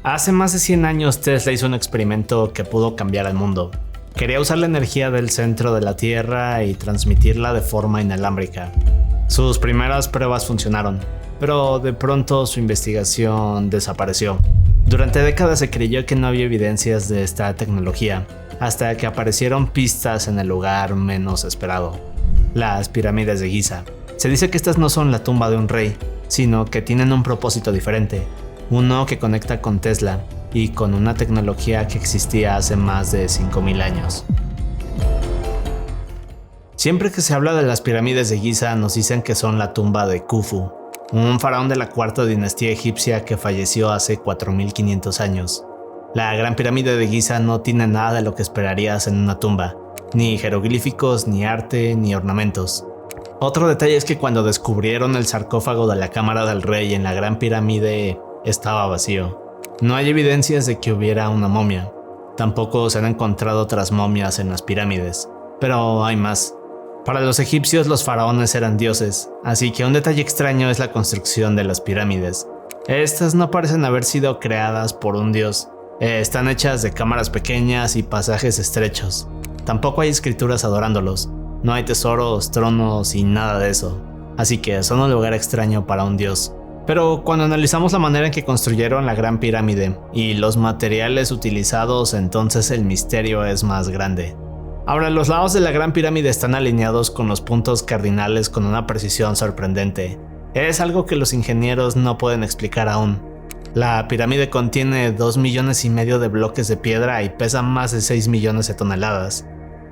Hace más de 100 años Tesla hizo un experimento que pudo cambiar el mundo. Quería usar la energía del centro de la Tierra y transmitirla de forma inalámbrica. Sus primeras pruebas funcionaron, pero de pronto su investigación desapareció. Durante décadas se creyó que no había evidencias de esta tecnología, hasta que aparecieron pistas en el lugar menos esperado: las pirámides de Giza. Se dice que estas no son la tumba de un rey, sino que tienen un propósito diferente, uno que conecta con Tesla y con una tecnología que existía hace más de 5000 años. Siempre que se habla de las pirámides de Giza nos dicen que son la tumba de Khufu, un faraón de la cuarta dinastía egipcia que falleció hace 4500 años. La Gran Pirámide de Giza no tiene nada de lo que esperarías en una tumba, ni jeroglíficos, ni arte, ni ornamentos. Otro detalle es que cuando descubrieron el sarcófago de la cámara del rey en la Gran Pirámide, estaba vacío. No hay evidencias de que hubiera una momia. Tampoco se han encontrado otras momias en las pirámides. Pero hay más. Para los egipcios los faraones eran dioses, así que un detalle extraño es la construcción de las pirámides. Estas no parecen haber sido creadas por un dios. Están hechas de cámaras pequeñas y pasajes estrechos. Tampoco hay escrituras adorándolos. No hay tesoros, tronos y nada de eso. Así que son un lugar extraño para un dios. Pero cuando analizamos la manera en que construyeron la Gran Pirámide y los materiales utilizados, entonces el misterio es más grande. Ahora, los lados de la Gran Pirámide están alineados con los puntos cardinales con una precisión sorprendente. Es algo que los ingenieros no pueden explicar aún. La pirámide contiene 2,5 millones de bloques de piedra y pesa más de 6 millones de toneladas.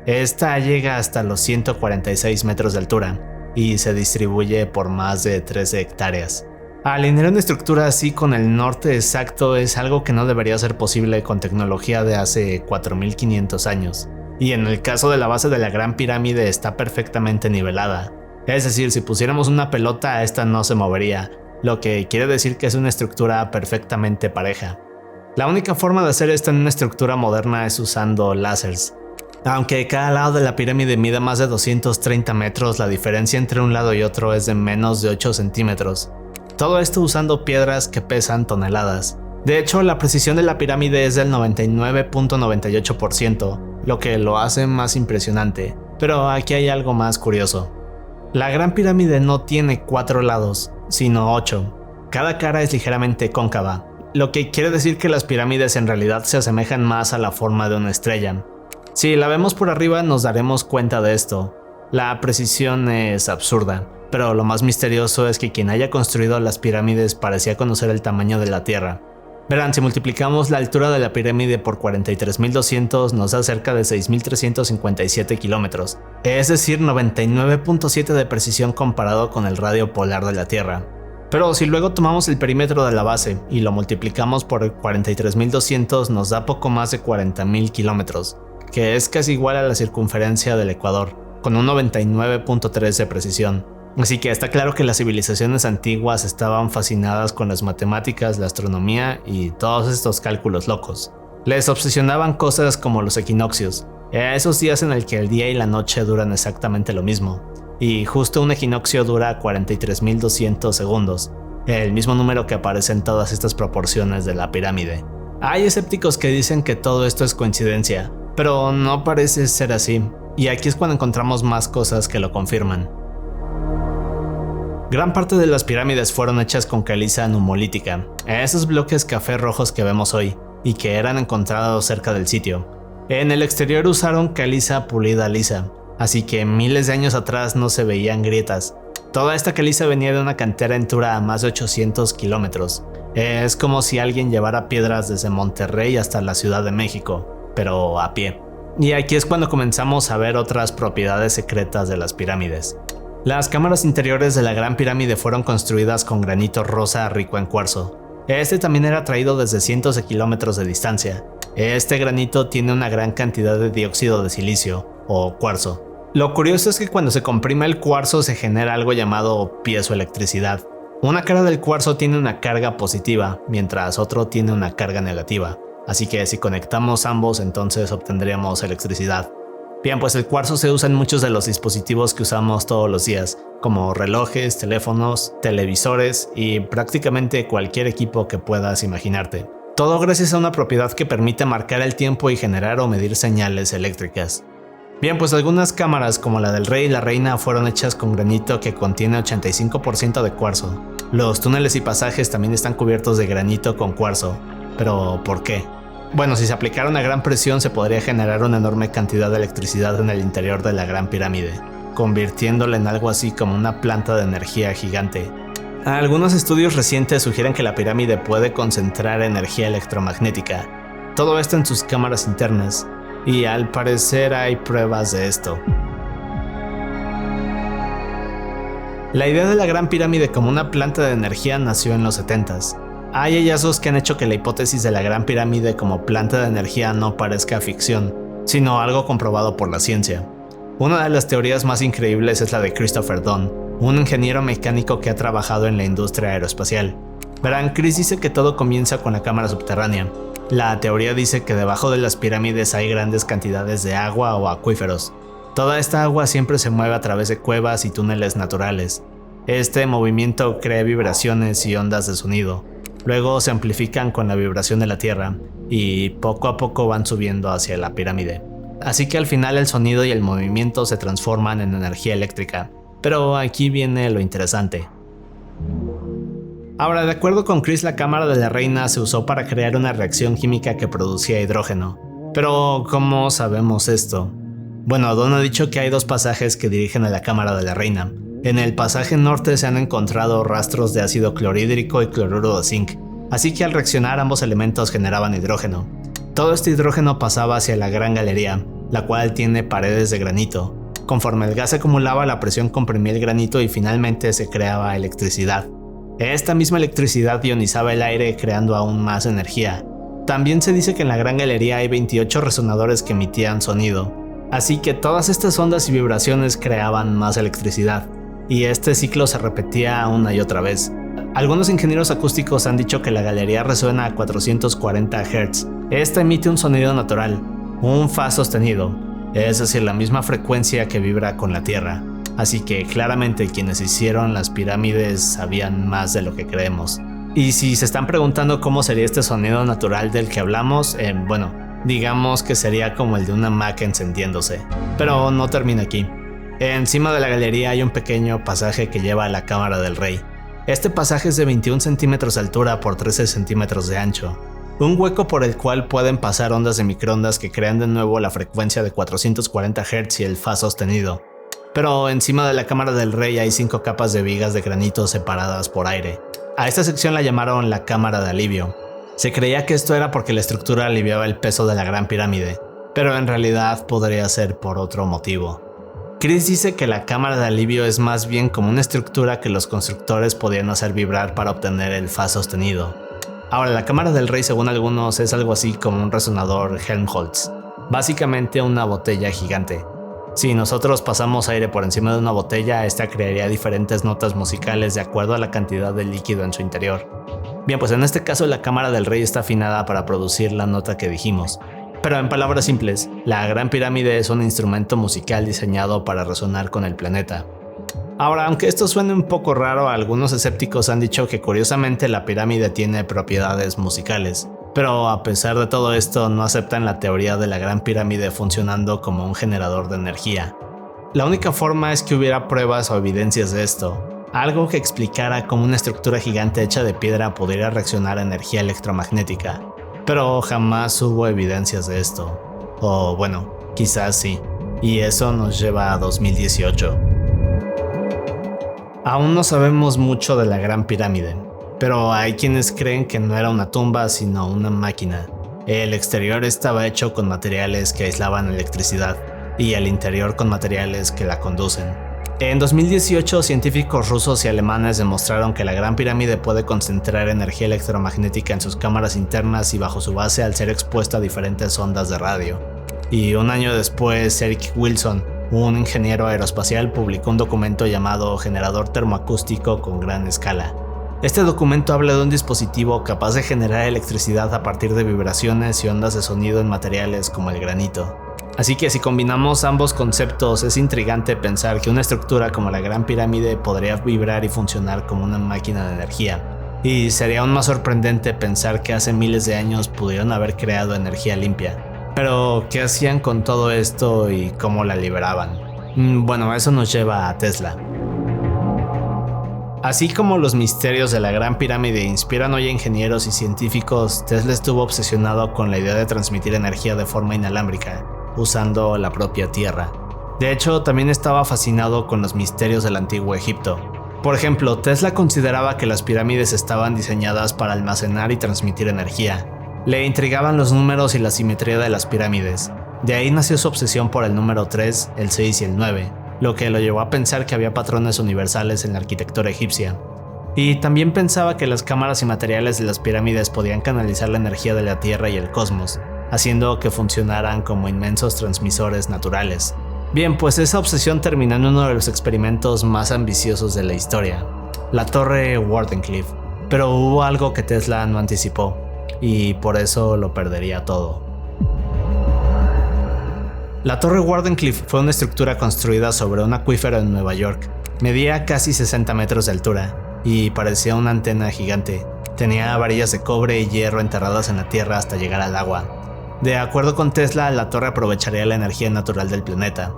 Esta llega hasta los 146 metros de altura y se distribuye por más de 13 hectáreas. Alinear una estructura así con el norte exacto es algo que no debería ser posible con tecnología de hace 4500 años. Y en el caso de la base de la Gran Pirámide está perfectamente nivelada. Es decir, si pusiéramos una pelota, esta no se movería, lo que quiere decir que es una estructura perfectamente pareja. La única forma de hacer esto en una estructura moderna es usando láseres. Aunque cada lado de la pirámide mide más de 230 metros, la diferencia entre un lado y otro es de menos de 8 centímetros. Todo esto usando piedras que pesan toneladas. De hecho, la precisión de la pirámide es del 99.98%, lo que lo hace más impresionante. Pero aquí hay algo más curioso. La Gran Pirámide no tiene 4 lados, sino 8. Cada cara es ligeramente cóncava, lo que quiere decir que las pirámides en realidad se asemejan más a la forma de una estrella. Si la vemos por arriba nos daremos cuenta de esto. La precisión es absurda, pero lo más misterioso es que quien haya construido las pirámides parecía conocer el tamaño de la Tierra. Verán, si multiplicamos la altura de la pirámide por 43.200 nos da cerca de 6.357 kilómetros, es decir, 99.7 de precisión comparado con el radio polar de la Tierra. Pero si luego tomamos el perímetro de la base y lo multiplicamos por 43.200 nos da poco más de 40.000 kilómetros, que es casi igual a la circunferencia del Ecuador, con un 99.3 de precisión. Así que está claro que las civilizaciones antiguas estaban fascinadas con las matemáticas, la astronomía y todos estos cálculos locos. Les obsesionaban cosas como los equinoccios, esos días en el que el día y la noche duran exactamente lo mismo. Y justo un equinoccio dura 43.200 segundos, el mismo número que aparece en todas estas proporciones de la pirámide. Hay escépticos que dicen que todo esto es coincidencia, pero no parece ser así, y aquí es cuando encontramos más cosas que lo confirman. Gran parte de las pirámides fueron hechas con caliza numolítica, esos bloques café rojos que vemos hoy, y que eran encontrados cerca del sitio. En el exterior usaron caliza pulida lisa, así que miles de años atrás no se veían grietas. Toda esta caliza venía de una cantera en Tura a más de 800 kilómetros. Es como si alguien llevara piedras desde Monterrey hasta la Ciudad de México, pero a pie. Y aquí es cuando comenzamos a ver otras propiedades secretas de las pirámides. Las cámaras interiores de la Gran Pirámide fueron construidas con granito rosa rico en cuarzo. Este también era traído desde cientos de kilómetros de distancia. Este granito tiene una gran cantidad de dióxido de silicio, o cuarzo. Lo curioso es que cuando se comprime el cuarzo se genera algo llamado piezoelectricidad. Una cara del cuarzo tiene una carga positiva, mientras otro tiene una carga negativa. Así que si conectamos ambos, entonces obtendríamos electricidad. Bien, pues el cuarzo se usa en muchos de los dispositivos que usamos todos los días, como relojes, teléfonos, televisores y prácticamente cualquier equipo que puedas imaginarte. Todo gracias a una propiedad que permite marcar el tiempo y generar o medir señales eléctricas. Bien, pues algunas cámaras como la del Rey y la Reina fueron hechas con granito que contiene 85% de cuarzo. Los túneles y pasajes también están cubiertos de granito con cuarzo. ¿Pero por qué? Bueno, si se aplicara una gran presión se podría generar una enorme cantidad de electricidad en el interior de la Gran Pirámide, convirtiéndola en algo así como una planta de energía gigante. Algunos estudios recientes sugieren que la pirámide puede concentrar energía electromagnética, todo esto en sus cámaras internas, y al parecer hay pruebas de esto. La idea de la Gran Pirámide como una planta de energía nació en los 70s. Hay hallazgos que han hecho que la hipótesis de la Gran Pirámide como planta de energía no parezca ficción, sino algo comprobado por la ciencia. Una de las teorías más increíbles es la de Christopher Dunn, un ingeniero mecánico que ha trabajado en la industria aeroespacial. Verán, Chris dice que todo comienza con la cámara subterránea. La teoría dice que debajo de las pirámides hay grandes cantidades de agua o acuíferos. Toda esta agua siempre se mueve a través de cuevas y túneles naturales. Este movimiento crea vibraciones y ondas de sonido. Luego se amplifican con la vibración de la tierra y poco a poco van subiendo hacia la pirámide. Así que al final el sonido y el movimiento se transforman en energía eléctrica. Pero aquí viene lo interesante. Ahora, de acuerdo con Chris, la cámara de la Reina se usó para crear una reacción química que producía hidrógeno. Pero, ¿cómo sabemos esto? Bueno, Don ha dicho que hay dos pasajes que dirigen a la cámara de la Reina. En el pasaje norte se han encontrado rastros de ácido clorhídrico y cloruro de zinc, así que al reaccionar ambos elementos generaban hidrógeno. Todo este hidrógeno pasaba hacia la Gran Galería, la cual tiene paredes de granito. Conforme el gas se acumulaba, la presión comprimía el granito y finalmente se creaba electricidad. Esta misma electricidad ionizaba el aire creando aún más energía. También se dice que en la Gran Galería hay 28 resonadores que emitían sonido, así que todas estas ondas y vibraciones creaban más electricidad. Y este ciclo se repetía una y otra vez. Algunos ingenieros acústicos han dicho que la galería resuena a 440 Hz. Esta emite un sonido natural, un fa sostenido, es decir, la misma frecuencia que vibra con la Tierra. Así que claramente quienes hicieron las pirámides sabían más de lo que creemos. Y si se están preguntando cómo sería este sonido natural del que hablamos, bueno, digamos que sería como el de una Mac encendiéndose. Pero no termina aquí. Encima de la galería hay un pequeño pasaje que lleva a la cámara del Rey. Este pasaje es de 21 centímetros de altura por 13 centímetros de ancho. Un hueco por el cual pueden pasar ondas de microondas que crean de nuevo la frecuencia de 440 Hz y el fa sostenido. Pero encima de la cámara del Rey hay 5 capas de vigas de granito separadas por aire. A esta sección la llamaron la cámara de alivio. Se creía que esto era porque la estructura aliviaba el peso de la Gran Pirámide, pero en realidad podría ser por otro motivo. Chris dice que la cámara de alivio es más bien como una estructura que los constructores podían hacer vibrar para obtener el fa sostenido. Ahora, la cámara del Rey, según algunos, es algo así como un resonador Helmholtz, básicamente una botella gigante. Si nosotros pasamos aire por encima de una botella, esta crearía diferentes notas musicales de acuerdo a la cantidad de líquido en su interior. Bien, pues en este caso la cámara del Rey está afinada para producir la nota que dijimos. Pero en palabras simples, la Gran Pirámide es un instrumento musical diseñado para resonar con el planeta. Ahora, aunque esto suene un poco raro, algunos escépticos han dicho que curiosamente la pirámide tiene propiedades musicales. Pero a pesar de todo esto, no aceptan la teoría de la Gran Pirámide funcionando como un generador de energía. La única forma es que hubiera pruebas o evidencias de esto, algo que explicara cómo una estructura gigante hecha de piedra pudiera reaccionar a energía electromagnética. Pero jamás hubo evidencias de esto. O bueno, quizás sí. Y eso nos lleva a 2018. Aún no sabemos mucho de la Gran Pirámide, pero hay quienes creen que no era una tumba sino una máquina. El exterior estaba hecho con materiales que aislaban electricidad y el interior con materiales que la conducen. En 2018, científicos rusos y alemanes demostraron que la Gran Pirámide puede concentrar energía electromagnética en sus cámaras internas y bajo su base al ser expuesta a diferentes ondas de radio. Y un año después, Eric Wilson, un ingeniero aeroespacial, publicó un documento llamado Generador Termoacústico con Gran Escala. Este documento habla de un dispositivo capaz de generar electricidad a partir de vibraciones y ondas de sonido en materiales como el granito. Así que si combinamos ambos conceptos, es intrigante pensar que una estructura como la Gran Pirámide podría vibrar y funcionar como una máquina de energía. Y sería aún más sorprendente pensar que hace miles de años pudieron haber creado energía limpia. Pero, ¿qué hacían con todo esto y cómo la liberaban? Bueno, eso nos lleva a Tesla. Así como los misterios de la Gran Pirámide inspiran hoy a ingenieros y científicos, Tesla estuvo obsesionado con la idea de transmitir energía de forma inalámbrica, usando la propia Tierra. De hecho, también estaba fascinado con los misterios del antiguo Egipto. Por ejemplo, Tesla consideraba que las pirámides estaban diseñadas para almacenar y transmitir energía. Le intrigaban los números y la simetría de las pirámides. De ahí nació su obsesión por el número 3, el 6 y el 9, lo que lo llevó a pensar que había patrones universales en la arquitectura egipcia. Y también pensaba que las cámaras y materiales de las pirámides podían canalizar la energía de la Tierra y el cosmos, haciendo que funcionaran como inmensos transmisores naturales. Bien, pues esa obsesión terminó en uno de los experimentos más ambiciosos de la historia, la Torre Wardenclyffe. Pero hubo algo que Tesla no anticipó, y por eso lo perdería todo. La Torre Wardenclyffe fue una estructura construida sobre un acuífero en Nueva York. Medía casi 60 metros de altura, y parecía una antena gigante. Tenía varillas de cobre y hierro enterradas en la tierra hasta llegar al agua. De acuerdo con Tesla, la torre aprovecharía la energía natural del planeta.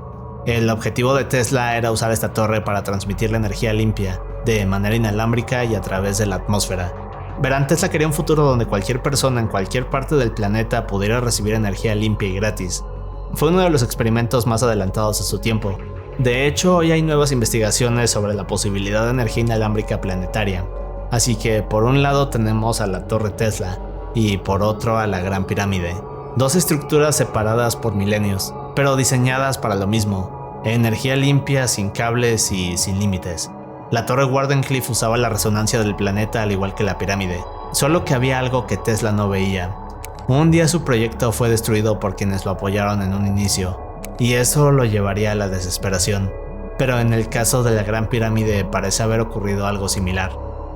El objetivo de Tesla era usar esta torre para transmitir la energía limpia, de manera inalámbrica y a través de la atmósfera. Verán, Tesla quería un futuro donde cualquier persona en cualquier parte del planeta pudiera recibir energía limpia y gratis. Fue uno de los experimentos más adelantados a su tiempo. De hecho, hoy hay nuevas investigaciones sobre la posibilidad de energía inalámbrica planetaria. Así que por un lado tenemos a la Torre Tesla y por otro a la Gran Pirámide. Dos estructuras separadas por milenios, pero diseñadas para lo mismo: energía limpia, sin cables y sin límites. La Torre Wardenclyffe usaba la resonancia del planeta al igual que la pirámide, solo que había algo que Tesla no veía. Un día su proyecto fue destruido por quienes lo apoyaron en un inicio, y eso lo llevaría a la desesperación. Pero en el caso de la Gran Pirámide parece haber ocurrido algo similar.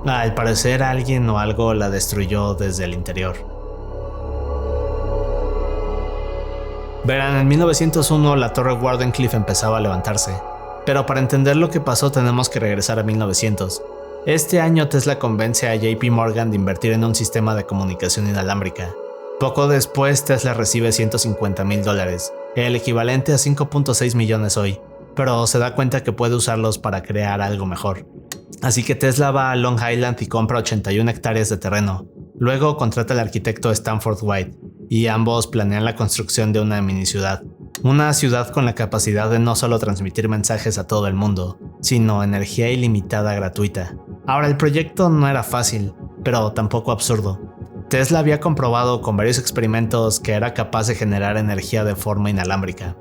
Al parecer alguien o algo la destruyó desde el interior. Verán, en 1901 la Torre Wardenclyffe empezaba a levantarse, pero para entender lo que pasó tenemos que regresar a 1900. Este año Tesla convence a JP Morgan de invertir en un sistema de comunicación inalámbrica. Poco después Tesla recibe $150,000, el equivalente a 5.6 millones hoy, pero se da cuenta que puede usarlos para crear algo mejor. Así que Tesla va a Long Island y compra 81 hectáreas de terreno. Luego contrata al arquitecto Stanford White, y ambos planean la construcción de una mini ciudad. Una ciudad con la capacidad de no solo transmitir mensajes a todo el mundo, sino energía ilimitada gratuita. Ahora, el proyecto no era fácil, pero tampoco absurdo. Tesla había comprobado con varios experimentos que era capaz de generar energía de forma inalámbrica.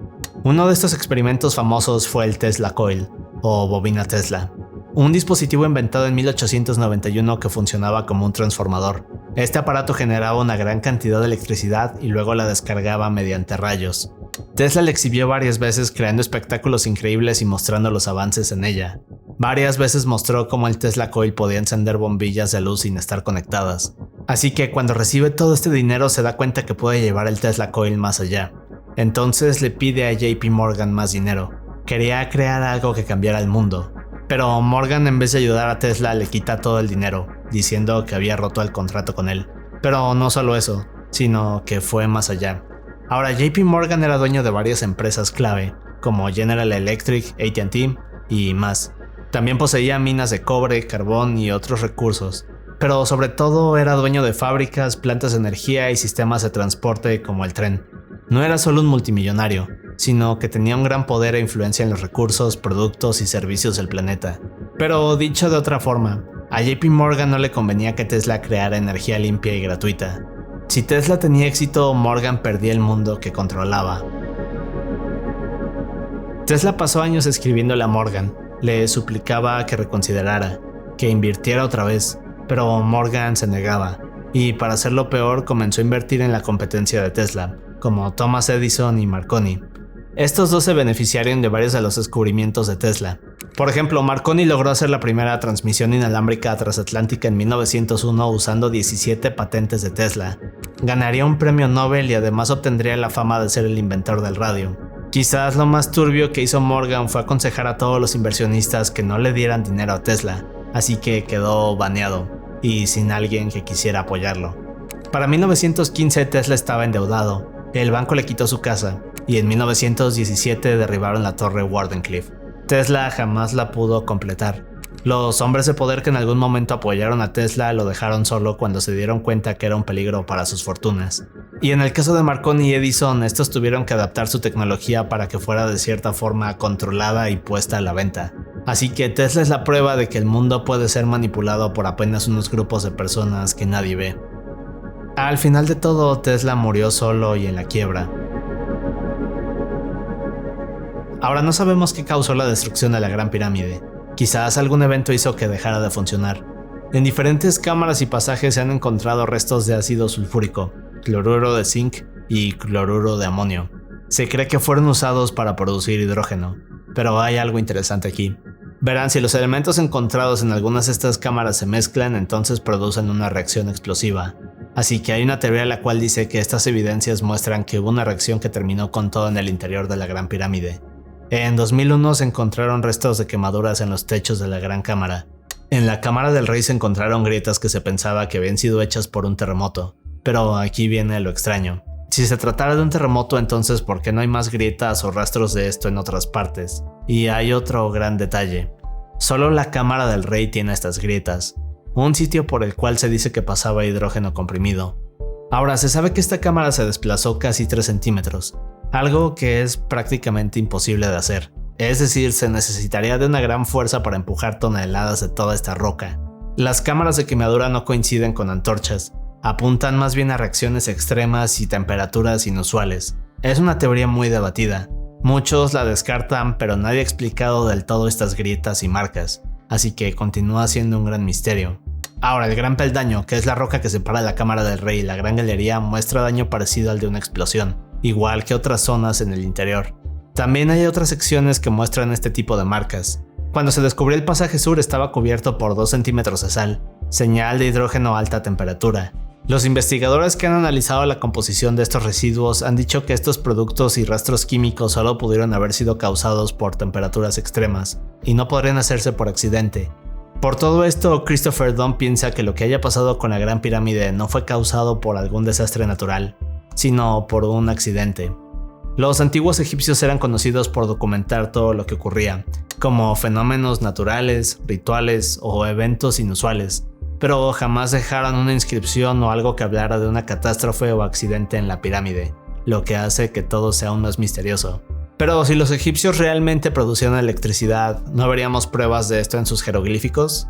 Uno de estos experimentos famosos fue el Tesla Coil, o bobina Tesla, un dispositivo inventado en 1891 que funcionaba como un transformador. Este aparato generaba una gran cantidad de electricidad y luego la descargaba mediante rayos. Tesla la exhibió varias veces creando espectáculos increíbles y mostrando los avances en ella. Varias veces mostró cómo el Tesla Coil podía encender bombillas de luz sin estar conectadas. Así que cuando recibe todo este dinero se da cuenta que puede llevar el Tesla Coil más allá. Entonces le pide a JP Morgan más dinero. Quería crear algo que cambiara el mundo. Pero Morgan, en vez de ayudar a Tesla, le quita todo el dinero, diciendo que había roto el contrato con él. Pero no solo eso, sino que fue más allá. Ahora, JP Morgan era dueño de varias empresas clave, como General Electric, AT&T y más. También poseía minas de cobre, carbón y otros recursos. Pero sobre todo era dueño de fábricas, plantas de energía y sistemas de transporte como el tren. No era solo un multimillonario, sino que tenía un gran poder e influencia en los recursos, productos y servicios del planeta. Pero dicho de otra forma, a JP Morgan no le convenía que Tesla creara energía limpia y gratuita. Si Tesla tenía éxito, Morgan perdía el mundo que controlaba. Tesla pasó años escribiéndole a Morgan, le suplicaba que reconsiderara, que invirtiera otra vez, pero Morgan se negaba, y para hacerlo peor comenzó a invertir en la competencia de Tesla, como Thomas Edison y Marconi. Estos dos se beneficiaron de varios de los descubrimientos de Tesla. Por ejemplo, Marconi logró hacer la primera transmisión inalámbrica transatlántica en 1901 usando 17 patentes de Tesla. Ganaría un premio Nobel y además obtendría la fama de ser el inventor del radio. Quizás lo más turbio que hizo Morgan fue aconsejar a todos los inversionistas que no le dieran dinero a Tesla, así que quedó baneado. y sin alguien que quisiera apoyarlo. Para 1915 Tesla estaba endeudado, el banco le quitó su casa y en 1917 derribaron la torre Wardenclyffe. Tesla jamás la pudo completar. Los hombres de poder que en algún momento apoyaron a Tesla lo dejaron solo cuando se dieron cuenta que era un peligro para sus fortunas. Y en el caso de Marconi y Edison, estos tuvieron que adaptar su tecnología para que fuera de cierta forma controlada y puesta a la venta. Así que Tesla es la prueba de que el mundo puede ser manipulado por apenas unos grupos de personas que nadie ve. Al final de todo, Tesla murió solo y en la quiebra. Ahora no sabemos qué causó la destrucción de la Gran Pirámide. Quizás algún evento hizo que dejara de funcionar. En diferentes cámaras y pasajes se han encontrado restos de ácido sulfúrico, cloruro de zinc y cloruro de amonio. Se cree que fueron usados para producir hidrógeno, pero hay algo interesante aquí. Verán, si los elementos encontrados en algunas de estas cámaras se mezclan, entonces producen una reacción explosiva. Así que hay una teoría la cual dice que estas evidencias muestran que hubo una reacción que terminó con todo en el interior de la Gran Pirámide. En 2001 se encontraron restos de quemaduras en los techos de la Gran Cámara. En la Cámara del Rey se encontraron grietas que se pensaba que habían sido hechas por un terremoto. Pero aquí viene lo extraño. Si se tratara de un terremoto, entonces ¿por qué no hay más grietas o rastros de esto en otras partes? Y hay otro gran detalle. Solo la Cámara del Rey tiene estas grietas, un sitio por el cual se dice que pasaba hidrógeno comprimido. Ahora, se sabe que esta cámara se desplazó casi 3 centímetros, algo que es prácticamente imposible de hacer. Es decir, se necesitaría de una gran fuerza para empujar toneladas de toda esta roca. Las cámaras de quemadura no coinciden con antorchas, apuntan más bien a reacciones extremas y temperaturas inusuales. Es una teoría muy debatida. Muchos la descartan, pero nadie ha explicado del todo estas grietas y marcas, así que continúa siendo un gran misterio. Ahora, el Gran Peldaño, que es la roca que separa la Cámara del Rey y la Gran Galería, muestra daño parecido al de una explosión, igual que otras zonas en el interior. También hay otras secciones que muestran este tipo de marcas. Cuando se descubrió el pasaje sur estaba cubierto por 2 centímetros de sal, señal de hidrógeno a alta temperatura. Los investigadores que han analizado la composición de estos residuos han dicho que estos productos y rastros químicos solo pudieron haber sido causados por temperaturas extremas, y no podrían hacerse por accidente. Por todo esto, Christopher Dunn piensa que lo que haya pasado con la Gran Pirámide no fue causado por algún desastre natural, sino por un accidente. Los antiguos egipcios eran conocidos por documentar todo lo que ocurría, como fenómenos naturales, rituales o eventos inusuales, pero jamás dejaron una inscripción o algo que hablara de una catástrofe o accidente en la pirámide, lo que hace que todo sea aún más misterioso. Pero si los egipcios realmente producían electricidad, ¿no veríamos pruebas de esto en sus jeroglíficos?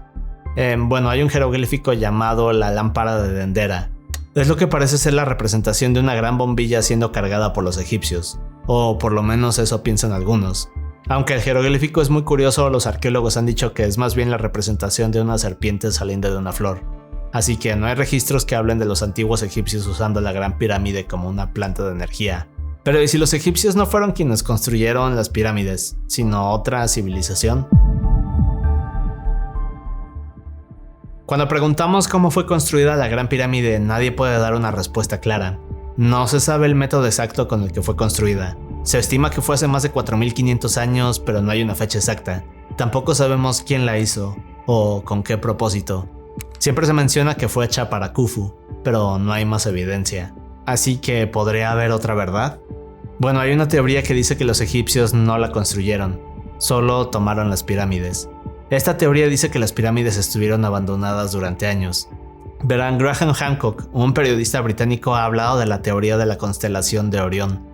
Bueno, hay un jeroglífico llamado la lámpara de Dendera. Es lo que parece ser la representación de una gran bombilla siendo cargada por los egipcios, o por lo menos eso piensan algunos. Aunque el jeroglífico es muy curioso, los arqueólogos han dicho que es más bien la representación de una serpiente saliendo de una flor. Así que no hay registros que hablen de los antiguos egipcios usando la Gran Pirámide como una planta de energía. Pero ¿y si los egipcios no fueron quienes construyeron las pirámides, sino otra civilización? Cuando preguntamos cómo fue construida la Gran Pirámide, nadie puede dar una respuesta clara. No se sabe el método exacto con el que fue construida. Se estima que fue hace más de 4500 años, pero no hay una fecha exacta. Tampoco sabemos quién la hizo o con qué propósito. Siempre se menciona que fue hecha para Khufu, pero no hay más evidencia. Así que ¿podría haber otra verdad? Bueno, hay una teoría que dice que los egipcios no la construyeron, solo tomaron las pirámides. Esta teoría dice que las pirámides estuvieron abandonadas durante años. Verán, Graham Hancock, un periodista británico, ha hablado de la teoría de la constelación de Orión.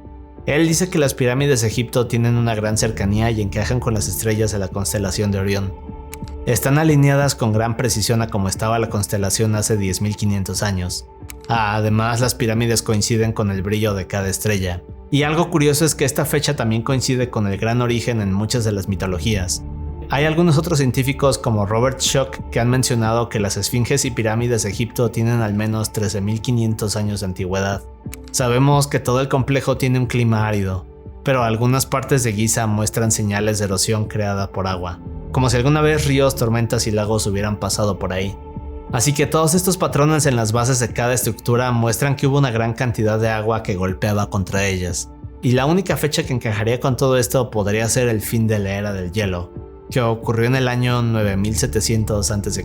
Él dice que las pirámides de Egipto tienen una gran cercanía y encajan con las estrellas de la constelación de Orión. Están alineadas con gran precisión a como estaba la constelación hace 10.500 años. Además, las pirámides coinciden con el brillo de cada estrella. Y algo curioso es que esta fecha también coincide con el gran origen en muchas de las mitologías. Hay algunos otros científicos como Robert Schoch que han mencionado que las esfinges y pirámides de Egipto tienen al menos 13.500 años de antigüedad. Sabemos que todo el complejo tiene un clima árido, pero algunas partes de Giza muestran señales de erosión creada por agua, como si alguna vez ríos, tormentas y lagos hubieran pasado por ahí. Así que todos estos patrones en las bases de cada estructura muestran que hubo una gran cantidad de agua que golpeaba contra ellas. Y la única fecha que encajaría con todo esto podría ser el fin de la era del hielo, que ocurrió en el año 9700 a.C.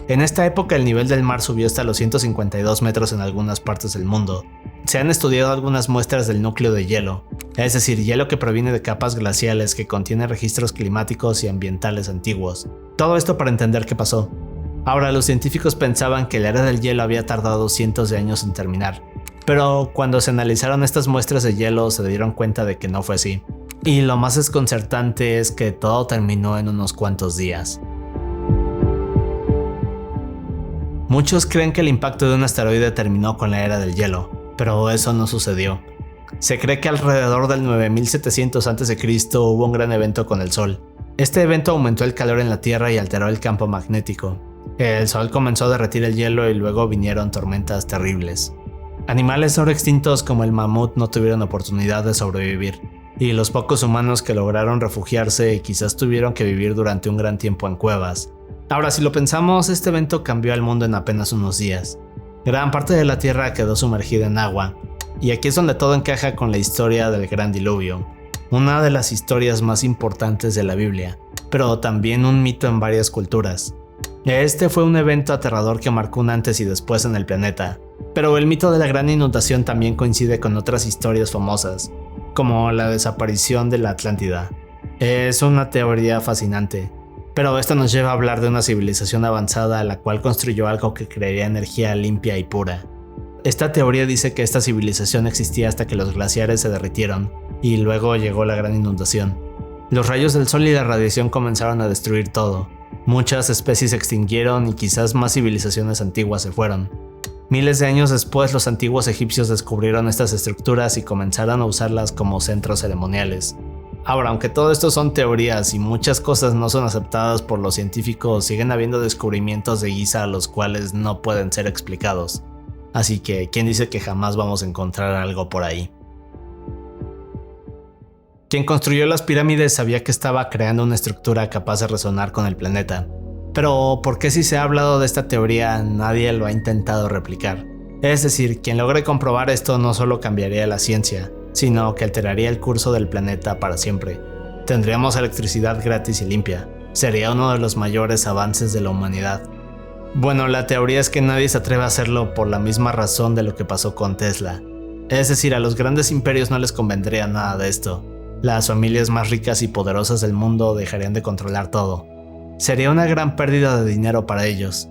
En esta época el nivel del mar subió hasta los 152 metros en algunas partes del mundo. Se han estudiado algunas muestras del núcleo de hielo, es decir, hielo que proviene de capas glaciales que contienen registros climáticos y ambientales antiguos. Todo esto para entender qué pasó. Ahora, los científicos pensaban que la era del hielo había tardado cientos de años en terminar, pero cuando se analizaron estas muestras de hielo se dieron cuenta de que no fue así. Y lo más desconcertante es que todo terminó en unos cuantos días. Muchos creen que el impacto de un asteroide terminó con la era del hielo, pero eso no sucedió. Se cree que alrededor del 9700 a.C. hubo un gran evento con el Sol. Este evento aumentó el calor en la Tierra y alteró el campo magnético. El Sol comenzó a derretir el hielo y luego vinieron tormentas terribles. Animales ahora extintos como el mamut no tuvieron oportunidad de sobrevivir, y los pocos humanos que lograron refugiarse quizás tuvieron que vivir durante un gran tiempo en cuevas. Ahora, si lo pensamos, este evento cambió al mundo en apenas unos días. Gran parte de la Tierra quedó sumergida en agua, y aquí es donde todo encaja con la historia del Gran Diluvio, una de las historias más importantes de la Biblia, pero también un mito en varias culturas. Este fue un evento aterrador que marcó un antes y después en el planeta, pero el mito de la gran inundación también coincide con otras historias famosas, como la desaparición de la Atlántida. Es una teoría fascinante. Pero esto nos lleva a hablar de una civilización avanzada la cual construyó algo que crearía energía limpia y pura. Esta teoría dice que esta civilización existía hasta que los glaciares se derritieron y luego llegó la gran inundación. Los rayos del sol y la radiación comenzaron a destruir todo. Muchas especies se extinguieron y quizás más civilizaciones antiguas se fueron. Miles de años después, los antiguos egipcios descubrieron estas estructuras y comenzaron a usarlas como centros ceremoniales. Ahora, aunque todo esto son teorías y muchas cosas no son aceptadas por los científicos, siguen habiendo descubrimientos de Giza los cuales no pueden ser explicados. Así que, ¿quién dice que jamás vamos a encontrar algo por ahí? Quien construyó las pirámides sabía que estaba creando una estructura capaz de resonar con el planeta. Pero, ¿por qué si se ha hablado de esta teoría nadie lo ha intentado replicar? Es decir, quien logre comprobar esto no solo cambiaría la ciencia, sino que alteraría el curso del planeta para siempre. Tendríamos electricidad gratis y limpia. Sería uno de los mayores avances de la humanidad. Bueno, la teoría es que nadie se atreve a hacerlo por la misma razón de lo que pasó con Tesla. Es decir, a los grandes imperios no les convendría nada de esto. Las familias más ricas y poderosas del mundo dejarían de controlar todo. Sería una gran pérdida de dinero para ellos.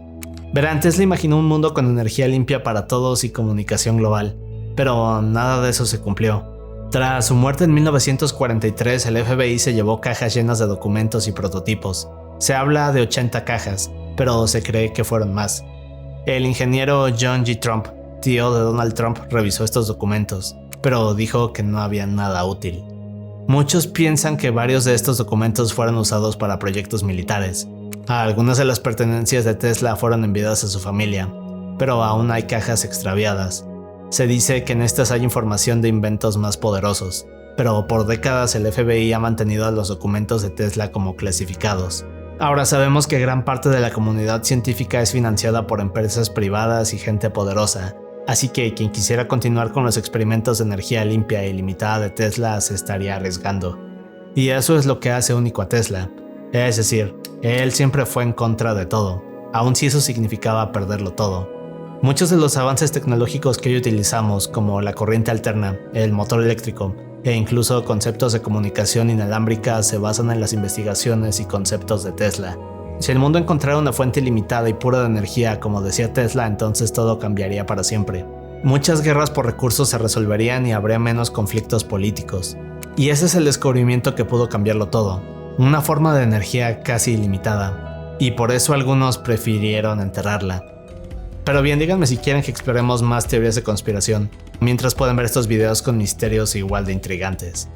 Verán, Tesla imaginó un mundo con energía limpia para todos y comunicación global, pero nada de eso se cumplió. Tras su muerte en 1943, el FBI se llevó cajas llenas de documentos y prototipos. Se habla de 80 cajas, pero se cree que fueron más. El ingeniero John G. Trump, tío de Donald Trump, revisó estos documentos, pero dijo que no había nada útil. Muchos piensan que varios de estos documentos fueron usados para proyectos militares. Algunas de las pertenencias de Tesla fueron enviadas a su familia, pero aún hay cajas extraviadas. Se dice que en estas hay información de inventos más poderosos, pero por décadas el FBI ha mantenido los documentos de Tesla como clasificados. Ahora sabemos que gran parte de la comunidad científica es financiada por empresas privadas y gente poderosa, así que quien quisiera continuar con los experimentos de energía limpia e ilimitada de Tesla se estaría arriesgando. Y eso es lo que hace único a Tesla, es decir, él siempre fue en contra de todo, aun si eso significaba perderlo todo. Muchos de los avances tecnológicos que hoy utilizamos, como la corriente alterna, el motor eléctrico, e incluso conceptos de comunicación inalámbrica, se basan en las investigaciones y conceptos de Tesla. Si el mundo encontrara una fuente ilimitada y pura de energía, como decía Tesla, entonces todo cambiaría para siempre. Muchas guerras por recursos se resolverían y habría menos conflictos políticos. Y ese es el descubrimiento que pudo cambiarlo todo, una forma de energía casi ilimitada. Y por eso algunos prefirieron enterrarla. Pero bien, díganme si quieren que exploremos más teorías de conspiración, mientras pueden ver estos videos con misterios igual de intrigantes.